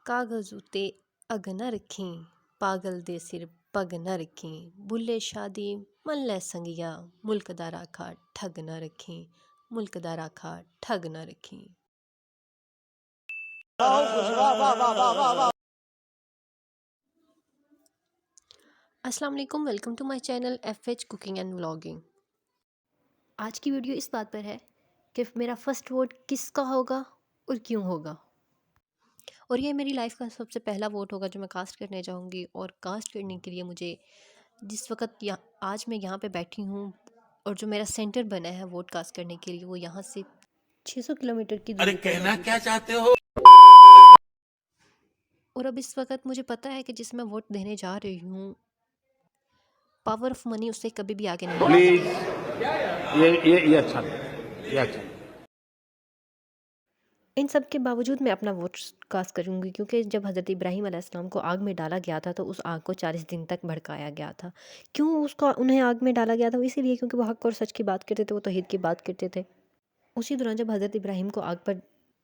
कागज़ उते अग न रखें, पागल दे सिर पग न रखें, बुल्ले शादी मन लै संगिया, मुल्क दा राखा ठग न रखें, मुल्क दा राखा ठग न रखें। अस्सलाम वालेकुम, welcome to my channel FH cooking and vlogging. आज की वीडियो इस बात पर है कि मेरा फर्स्ट वोट किसका होगा और क्यों होगा। और ये मेरी लाइफ का सबसे पहला वोट होगा जो मैं कास्ट करने जाऊंगी। और कास्ट करने के लिए मुझे जिस वक्त आज मैं यहाँ पे बैठी हूँ और जो मेरा सेंटर बना है वोट कास्ट करने के लिए, वो यहाँ से 600 किलोमीटर की अरे दूरी पर कहना मौजूद क्या है। चाहते हो? और अब इस वक्त मुझे पता है कि जिस मैं वोट देने जा रही हूँ, पावर ऑफ मनी उससे कभी भी आगे नहीं प्लीज निकलेगी। ये अच्छा नहीं, ये अच्छा नहीं। इन सब के बावजूद मैं अपना वोट कास्ट करूँगी, क्योंकि जब हज़रत इब्राहीम अलैहिस्सलाम को आग में डाला गया था तो उस आग को 40 दिन तक भड़काया गया था। क्यों उसको उन्हें आग में डाला गया था? वो इसीलिए क्योंकि वो हक़ और सच की बात करते थे, वो तौहीद की बात करते थे। उसी दौरान जब हज़रत इब्राहीम को आग पर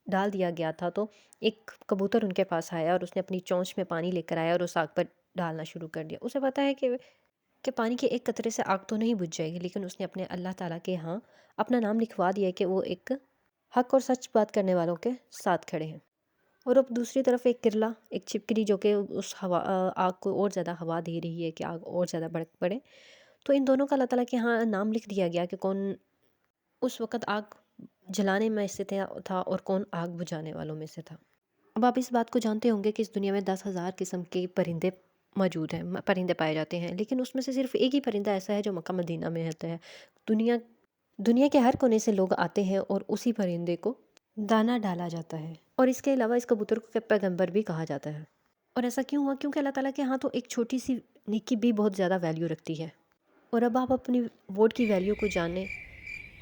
डाल दिया गया था तो एक कबूतर उनके पास आया और उसने अपनी चोंच में पानी लेकर आया और उस आग पर डालना शुरू कर दिया। उसे पता है कि पानी के एक कतरे से आग तो नहीं बुझ जाएगी, लेकिन उसने अपने अल्लाह ताला के यहाँ अपना नाम लिखवा दिया कि वो एक हक और सच बात करने वालों के साथ खड़े हैं। और अब दूसरी तरफ एक किरला, एक छिपकली जो कि उस आग को और ज़्यादा हवा दे रही है कि आग और ज़्यादा भड़क पड़े। तो इन दोनों का अल्लाह ताला के यहाँ नाम लिख दिया गया कि कौन उस वक़्त आग जलाने में से था और कौन आग बुझाने वालों में से था। अब आप इस बात को जानते होंगे कि इस दुनिया में 10,000 किस्म के परिंदे मौजूद हैं, परिंदे पाए जाते हैं, लेकिन उसमें से सिर्फ एक ही परिंदा ऐसा है जो मक्का मदीना में रहता है। दुनिया दुनिया के हर कोने से लोग आते हैं और उसी परिंदे को दाना डाला जाता है। और इसके अलावा इस कबूतर को पैगंबर भी कहा जाता है। और ऐसा क्यों हुआ? क्योंकि अल्लाह ताला के यहाँ तो एक छोटी सी नेकी भी बहुत ज़्यादा वैल्यू रखती है। और अब आप अपनी वोट की वैल्यू को जानें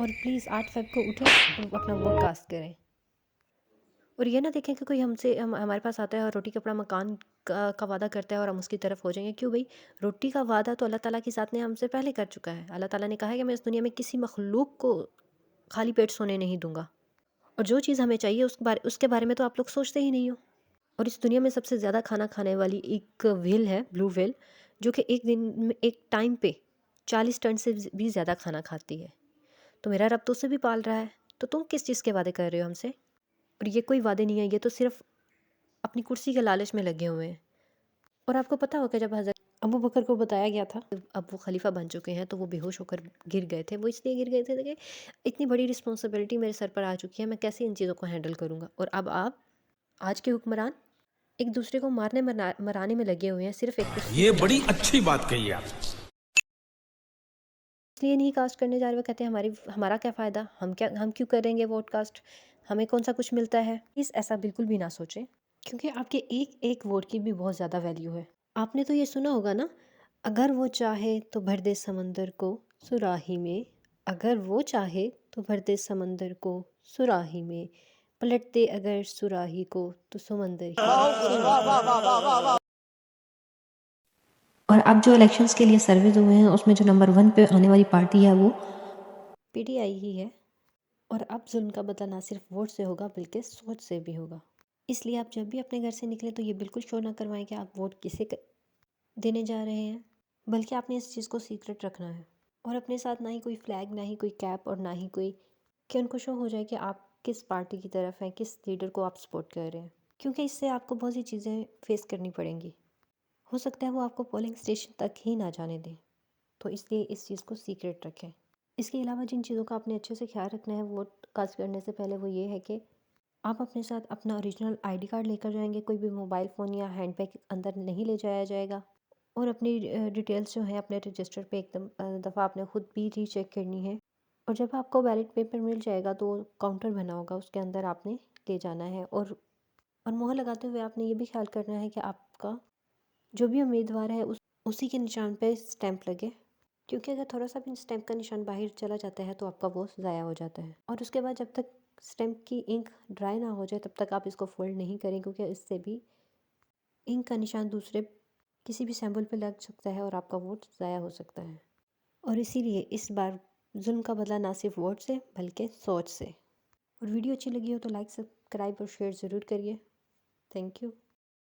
और प्लीज़ 8 फ़रवरी को उठें और अपना वोट कास्ट करें। और ये ना देखें कि कोई हमारे पास आता है और रोटी कपड़ा मकान का वादा करता है और हम उसकी तरफ हो जाएंगे। क्यों भाई? रोटी का वादा तो अल्लाह ताला के साथ ने हमसे पहले कर चुका है। अल्लाह ताला ने कहा है कि मैं इस दुनिया में किसी मखलूक को खाली पेट सोने नहीं दूंगा। और जो चीज़ हमें चाहिए उसके बारे में तो आप लोग सोचते ही नहीं हो। और इस दुनिया में सबसे ज़्यादा खाना खाने वाली एक व्हेल है, ब्लू व्हेल, जो कि एक दिन में एक टाइम पे 40 टन से भी ज़्यादा खाना खाती है। तो मेरा रब तो उसे भी पाल रहा है, तो तुम किस चीज़ के वादे कर रहे हो हमसे? और ये कोई वादे नहीं है, ये तो सिर्फ अपनी कुर्सी के लालच में लगे हुए हैं। और आपको पता होगा जब हज़रत अबू बकर को बताया गया था अब वो खलीफा बन चुके हैं तो वो बेहोश होकर गिर गए थे। वो इसलिए गिर गए थे कि इतनी बड़ी रिस्पॉन्सिबिलिटी मेरे सर पर आ चुकी है, मैं कैसे इन चीज़ों को हैंडल करूँगा। और अब आप आज के हुक्मरान एक दूसरे को मारने मराने में लगे हुए हैं, सिर्फ एक कुर्सी ये के बड़ी लालच में। अच्छी बात कही आप। इसलिए नहीं कास्ट करने जा रहे। वो कहते हैं हमारा क्या फ़ायदा, हम क्यों करेंगे वोट कास्ट, हमें कौन सा कुछ मिलता है। प्लीज़ ऐसा बिल्कुल भी ना सोचें, क्योंकि आपके एक एक वोट की भी बहुत ज़्यादा वैल्यू है। आपने तो ये सुना होगा ना, अगर वो चाहे तो भर दे समंदर को सुराही में, अगर वो चाहे तो भर दे समंदर को सुराही में, पलट दे अगर सुराही को तो समंदर ही सुराही में। और अब जो इलेक्शंस के लिए सर्वेज हुए हैं उसमें जो नंबर 1 पे आने वाली पार्टी है वो PTI ही है। और अब जुल्म का बदला ना सिर्फ वोट से होगा बल्कि सोच से भी होगा। इसलिए आप जब भी अपने घर से निकलें तो ये बिल्कुल शो ना करवाएं कि आप वोट देने जा रहे हैं, बल्कि आपने इस चीज़ को सीक्रेट रखना है। और अपने साथ ना ही कोई फ्लैग, ना ही कोई कैप और ना ही कोई, कि उनको शो हो जाए कि आप किस पार्टी की तरफ हैं, किस लीडर को आप सपोर्ट कर रहे हैं। क्योंकि इससे आपको बहुत सी चीज़ें फेस करनी पड़ेंगी। हो सकता है वो आपको पोलिंग स्टेशन तक ही ना जाने दें, तो इसलिए इस चीज़ को सीक्रेट रखें। इसके अलावा जिन चीज़ों का आपने अच्छे से ख्याल रखना है वोट कास्ट करने से पहले, वो ये है कि आप अपने साथ अपना ओरिजिनल ID कार्ड लेकर जाएंगे। कोई भी मोबाइल फ़ोन या हैंड बैग अंदर नहीं ले जाया जाएगा। और अपनी डिटेल्स जो हैं अपने रजिस्टर पे एकदम दफ़ा आपने ख़ुद भी रीचेक करनी है। और जब आपको बैलेट पेपर मिल जाएगा तो काउंटर बना होगा, उसके अंदर आपने ले जाना है। और मोहर लगाते हुए आपने ये भी ख्याल करना है कि आपका जो भी उम्मीदवार है उसी के निशान पे स्टैंप लगे। क्योंकि अगर थोड़ा सा भी स्टैंप का निशान बाहर चला जाता है तो आपका वोट ज़ाया हो जाता है। और उसके बाद जब तक स्टैंप की इंक ड्राई ना हो जाए तब तक आप इसको फोल्ड नहीं करें, क्योंकि इससे भी इंक का निशान दूसरे किसी भी सैंपल पे लग सकता है और आपका वोट ज़ाया हो सकता है। और इसीलिए इस बार जुल्म का बदला ना सिर्फ वोट से बल्कि सोच से। और वीडियो अच्छी लगी हो तो लाइक, सब्सक्राइब और शेयर ज़रूर करिए। Thank you.